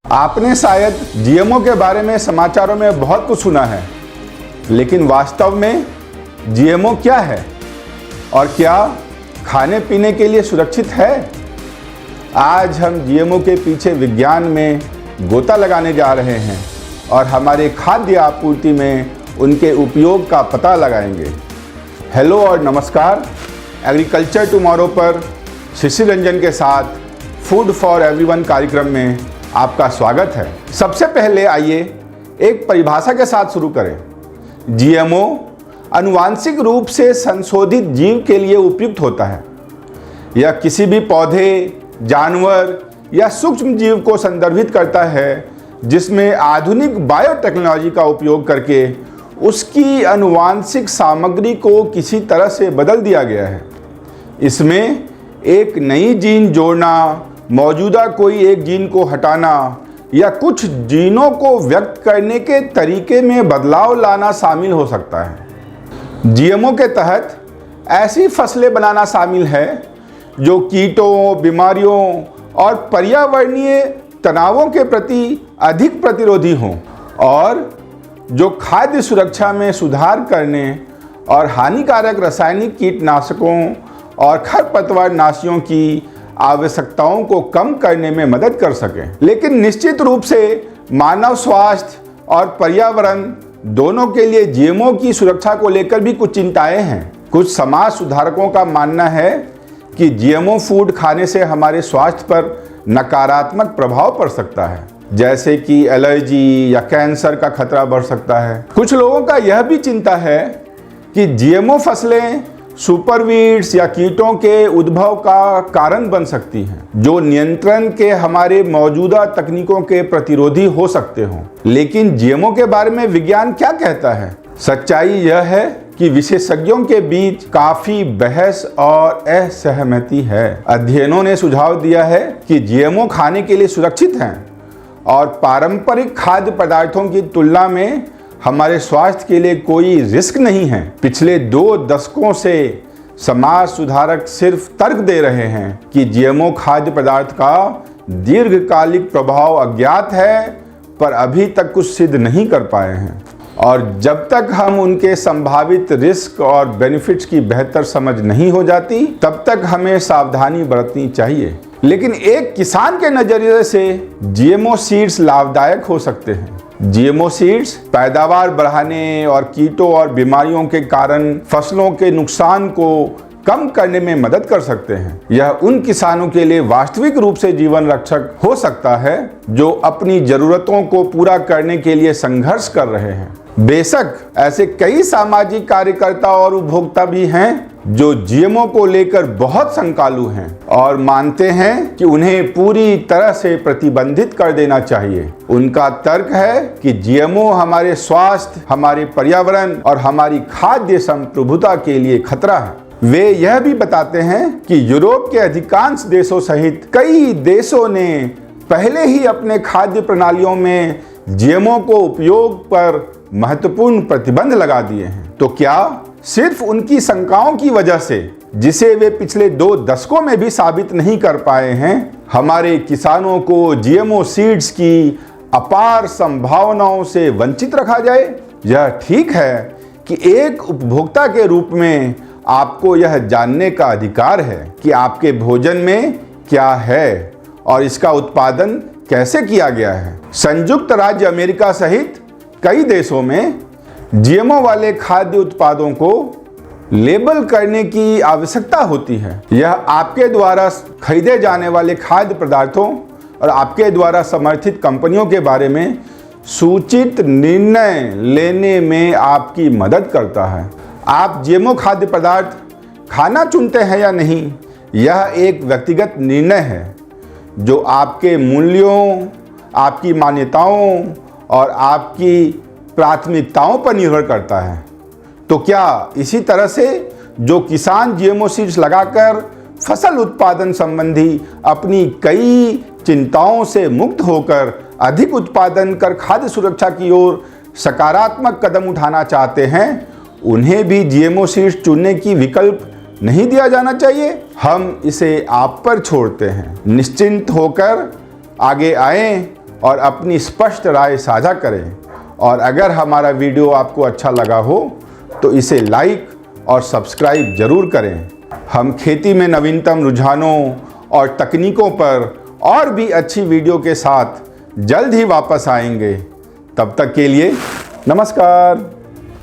आपने शायद जीएमओ के बारे में समाचारों में बहुत कुछ सुना है, लेकिन वास्तव में जीएमओ क्या है और क्या खाने पीने के लिए सुरक्षित है? आज हम जीएमओ के पीछे विज्ञान में गोता लगाने जा रहे हैं और हमारे खाद्य आपूर्ति में उनके उपयोग का पता लगाएंगे। हेलो और नमस्कार। एग्रीकल्चर टुमारो पर शिशिर रंजन के साथ फूड फॉर एवरीवन कार्यक्रम में आपका स्वागत है। सबसे पहले आइए एक परिभाषा के साथ शुरू करें। जीएमओ आनुवांशिक रूप से संशोधित जीव के लिए उपयुक्त होता है। यह किसी भी पौधे, जानवर या सूक्ष्म जीव को संदर्भित करता है जिसमें आधुनिक बायोटेक्नोलॉजी का उपयोग करके उसकी आनुवांशिक सामग्री को किसी तरह से बदल दिया गया है। इसमें एक नई जीन जोड़ना, मौजूदा कोई एक जीन को हटाना या कुछ जीनों को व्यक्त करने के तरीके में बदलाव लाना शामिल हो सकता है। जीएमओ के तहत ऐसी फसलें बनाना शामिल है जो कीटों, बीमारियों और पर्यावरणीय तनावों के प्रति अधिक प्रतिरोधी हों और जो खाद्य सुरक्षा में सुधार करने और हानिकारक रासायनिक कीटनाशकों और खरपतवार नाशियों की आवश्यकताओं को कम करने में मदद कर सकें। लेकिन निश्चित रूप से मानव स्वास्थ्य और पर्यावरण दोनों के लिए जीएमओ की सुरक्षा को लेकर भी कुछ चिंताएं हैं। कुछ समाज सुधारकों का मानना है कि जीएमओ फूड खाने से हमारे स्वास्थ्य पर नकारात्मक प्रभाव पड़ सकता है, जैसे कि एलर्जी या कैंसर का खतरा बढ़ सकता है। कुछ लोगों का यह भी चिंता है कि जीएमओ फसलें सुपरवीड्स या कीटों के उद्भव का कारण बन सकती हैं, जो नियंत्रण के हमारे मौजूदा तकनीकों के प्रतिरोधी हो सकते हों। लेकिन जीएमओ के बारे में विज्ञान क्या कहता है? सच्चाई यह है कि विशेषज्ञों के बीच काफी बहस और असहमति है। अध्ययनों ने सुझाव दिया है कि जीएमओ खाने के लिए सुरक्षित हैं और पारंपरिक खाद्य पदार्थों की तुलना में हमारे स्वास्थ्य के लिए कोई रिस्क नहीं है। पिछले 2 दशकों से समाज सुधारक सिर्फ तर्क दे रहे हैं कि जीएमओ खाद्य पदार्थ का दीर्घकालिक प्रभाव अज्ञात है, पर अभी तक कुछ सिद्ध नहीं कर पाए हैं। और जब तक हम उनके संभावित रिस्क और बेनिफिट्स की बेहतर समझ नहीं हो जाती, तब तक हमें सावधानी बरतनी चाहिए। लेकिन एक किसान के नजरिए से जीएमओ सीड्स लाभदायक हो सकते हैं। जीएमओ सीड्स पैदावार बढ़ाने और कीटों और बीमारियों के कारण फसलों के नुकसान को कम करने में मदद कर सकते हैं। यह उन किसानों के लिए वास्तविक रूप से जीवन रक्षक हो सकता है जो अपनी जरूरतों को पूरा करने के लिए संघर्ष कर रहे हैं। बेशक ऐसे कई सामाजिक कार्यकर्ता और उपभोक्ता भी हैं जो जीएमओ को लेकर बहुत शंकालु हैं और मानते हैं कि उन्हें पूरी तरह से प्रतिबंधित कर देना चाहिए। उनका तर्क है कि जीएमओ हमारे स्वास्थ्य, हमारे पर्यावरण और हमारी खाद्य संप्रभुता के लिए खतरा है। वे यह भी बताते हैं कि यूरोप के अधिकांश देशों सहित कई देशों ने पहले ही अपने खाद्य प्रणालियों में जीएमओ को उपयोग पर महत्वपूर्ण प्रतिबंध लगा दिए हैं। तो क्या सिर्फ उनकी शंकाओं की वजह से, जिसे वे पिछले 2 दशकों में भी साबित नहीं कर पाए हैं, हमारे किसानों को जीएमओ सीड्स की अपार संभावनाओं से वंचित रखा जाए? यह ठीक है कि एक उपभोक्ता के रूप में आपको यह जानने का अधिकार है कि आपके भोजन में क्या है और इसका उत्पादन कैसे किया गया है। संयुक्त राज्य अमेरिका सहित कई देशों में जीएमओ वाले खाद्य उत्पादों को लेबल करने की आवश्यकता होती है। यह आपके द्वारा खरीदे जाने वाले खाद्य पदार्थों और आपके द्वारा समर्थित कंपनियों के बारे में सूचित निर्णय लेने में आपकी मदद करता है। आप जीएमओ खाद्य पदार्थ खाना चुनते हैं या नहीं, यह एक व्यक्तिगत निर्णय है जो आपके मूल्यों, आपकी मान्यताओं और आपकी प्राथमिकताओं पर निर्भर करता है। तो क्या इसी तरह से जो किसान जीएमओ सीड्स लगाकर फसल उत्पादन संबंधी अपनी कई चिंताओं से मुक्त होकर अधिक उत्पादन कर खाद्य सुरक्षा की ओर सकारात्मक कदम उठाना चाहते हैं, उन्हें भी जीएमओ सीड्स चुनने की विकल्प नहीं दिया जाना चाहिए? हम इसे आप पर छोड़ते हैं। निश्चिंत होकर आगे आएं और अपनी स्पष्ट राय साझा करें। और अगर हमारा वीडियो आपको अच्छा लगा हो तो इसे लाइक और सब्सक्राइब जरूर करें। हम खेती में नवीनतम रुझानों और तकनीकों पर और भी अच्छी वीडियो के साथ जल्द ही वापस आएंगे। तब तक के लिए नमस्कार।